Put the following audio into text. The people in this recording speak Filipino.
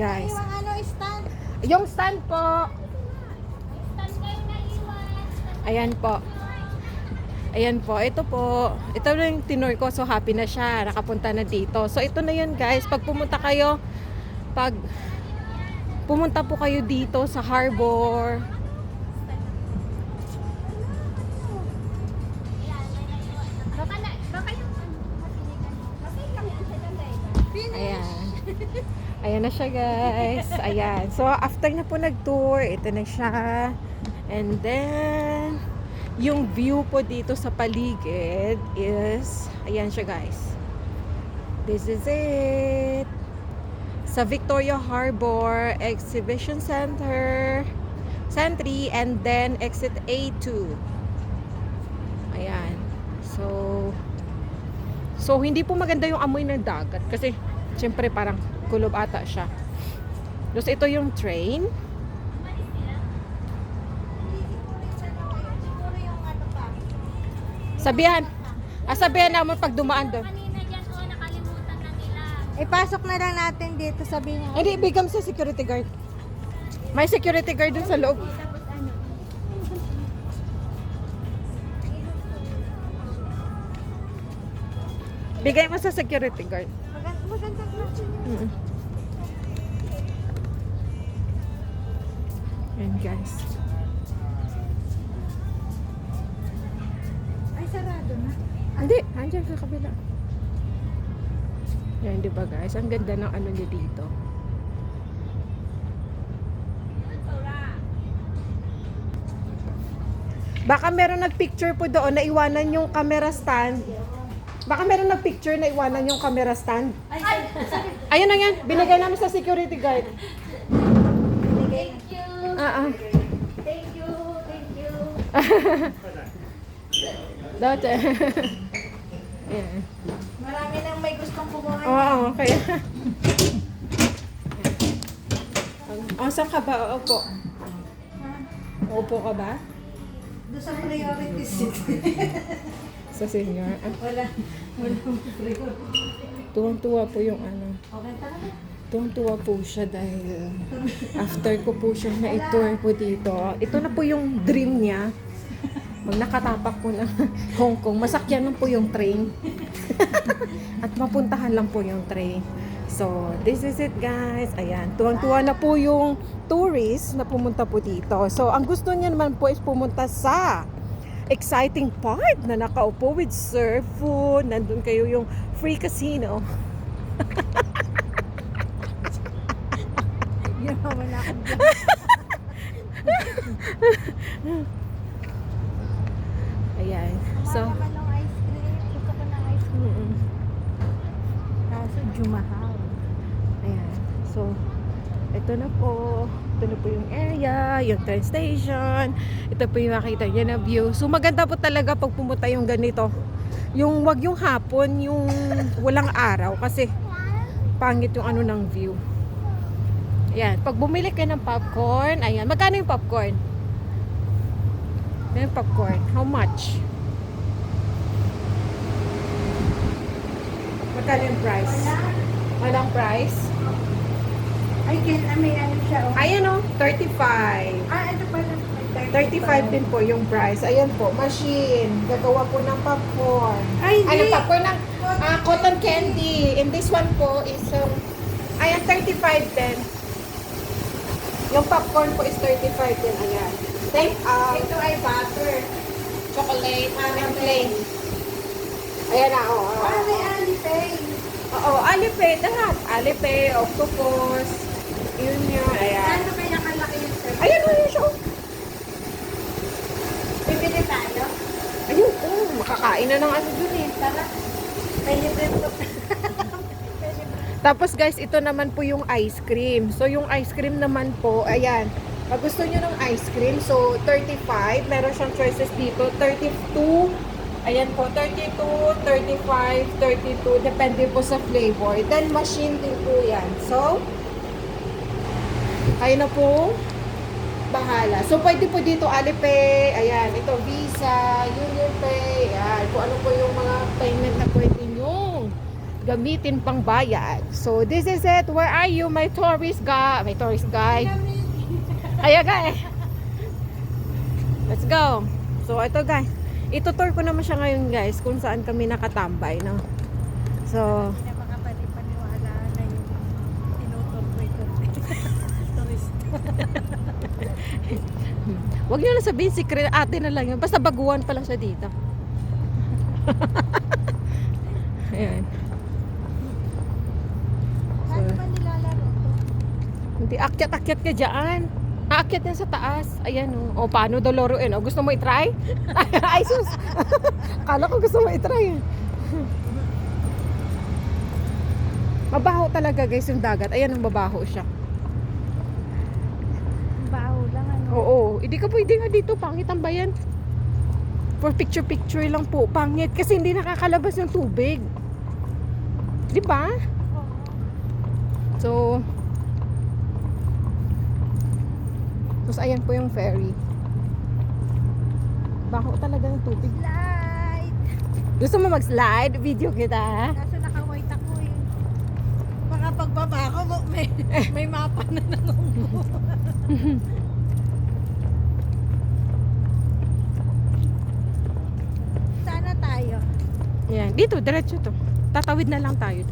guys. Ano, stand? Yung stand po. Ayan po. Ayan po. Ito po. Ito na yung tinor ko. So, happy na siya. Nakapunta na dito. So, ito na yun guys. Pag pumunta po kayo dito sa harbor. Ayan. Ayan na siya guys. Ayan. So, after na po nag-tour, ito na siya. And then, yung view po dito sa paligid is, ayan siya guys. This is it. Sa Victoria Harbor Exhibition Center, Sentry, and then exit A2. Ayan. So hindi po maganda yung amoy ng dagat kasi syempre parang kulob ata siya. Tapos ito yung train. Sabihan naman pag dumaan doon. Kanina dyan, nakalimutan na nila. Ipasok na lang natin dito, sabihin niya. Hindi, bigam sa security guard. May security guard dun sa loob. Tapos ano? Bigay mo sa security guard. Maganda natin yun. Mm. Ayan guys. Ay, sarado na. Hindi, andyan sa kabila. Yan, di ba guys? Ang ganda ng ano niya dito. Baka meron nagpicture po doon na iwanan yung camera stand. Baka meron nagpicture na iwanan yung camera stand. Ayun na yan. Binigay namin sa security guard. Thank you. Thank you. Thank you. Dati. Ayan. Marami nang may gustong kumuha. Oo, kaya. Saan ka ba? Opo. Opo ka ba? Doon sa priority seat. Sa senior. Wala priority. Tuwang-tuwa po yung ano. Okay, tara. Tuwang-tuwa po siya dahil after ko po siya na i-tour po dito. Ito na po yung dream niya. Pag nakatapak po ng Hong Kong, masakyan lang po yung train. At mapuntahan lang po yung train. So, this is it guys. Ayan, tuwang-tuwa na po yung tourist na pumunta po dito. So, ang gusto niya naman po is pumunta sa exciting part na nakaupo with surf food. Nandun kayo yung free casino. Yun naman ako dyan. Ayan. So, naman ng ice cream. Gusto ko ng ice cream. mm-mm. Kaso jumahal. Ayan. So, ito na po. Ito na po yung area, yung train station. Ito po yung makita niya na view. So, maganda po talaga pag pumunta yung ganito. Yung wag yung hapon, yung walang araw. Kasi, pangit yung ano ng view. Ayan. Pag bumili kayo ng popcorn, ayan. Magkano yung popcorn? Yung popcorn. How much? Magkano yung price? Walang price? Ay, may ano siya. Oh. Ayan o, 35. Ito pala. 35 din po yung price. Ayan po, machine. Gagawa po ng popcorn. Ay, Ano, hindi. popcorn ng cotton candy. And this one po is, ayan, 35 din. Yung popcorn po is 35 din. Ayan. Take out. Ito ay butter. Chocolate. And plain. Ayan na, o. May alipay. Oo, alipay. Lahat. Alipay, octopus. Yun yun. Ayan. Ano kaya kalaki yung sir? Ayan, ayan siya. Bibili tayo? Ayun, makakain na ng ano dun eh. Tara. May libre po. Tapos guys, ito naman po yung ice cream. So yung ice cream naman po, ayan. Pag gusto nyo ng ice cream, so 35. Meron siyang choices dito. 32. Ayan po, 32, 35, 32. Depende po sa flavor. Then machine din po yan. So, kayo na po bahala. So, pwede po dito Alipay, ayan, ito Visa, UnionPay, ayan, kung ano po yung mga payment na pwede nyo gamitin pang bayad. So this is it. Where are you, my tourist guy? My tourist guy. Ayan guys. Let's go. So ito guys. Itutour ko naman siya ngayon guys kung saan kami nakatambay, no? So Hindi na makapaniwala na yung tinutok ko ito. Tourist. wag niyo na sabihin secret, ate na lang yun. Basta baguhan pa lang siya dito. Ayan. Paano ba nilalaro to? Hindi, akyat-akyat ka dyan. Aakyat yan sa taas. Ayan o. O, paano daw laruin? O, gusto mo i-try? Ay, sus. Kala ko gusto mo i-try. Mabaho talaga guys yung dagat. Ayan ang mabaho siya. Baho lang ano. Oo. Hindi ka pwede nga dito. Pangit ang bayan. For picture-picture lang po. Pangit. Kasi hindi nakakalabas yung tubig. Di ba? So, tapos ayan po yung ferry. Baho talaga ng tubig. Light! Gusto mo mag-slide? Video kita. Kaso naka-white ako eh. Baka pagbaba ko, may mapa na nangungo. Sana tayo. Yan. Dito, diretso to. Tatawid na lang tayo.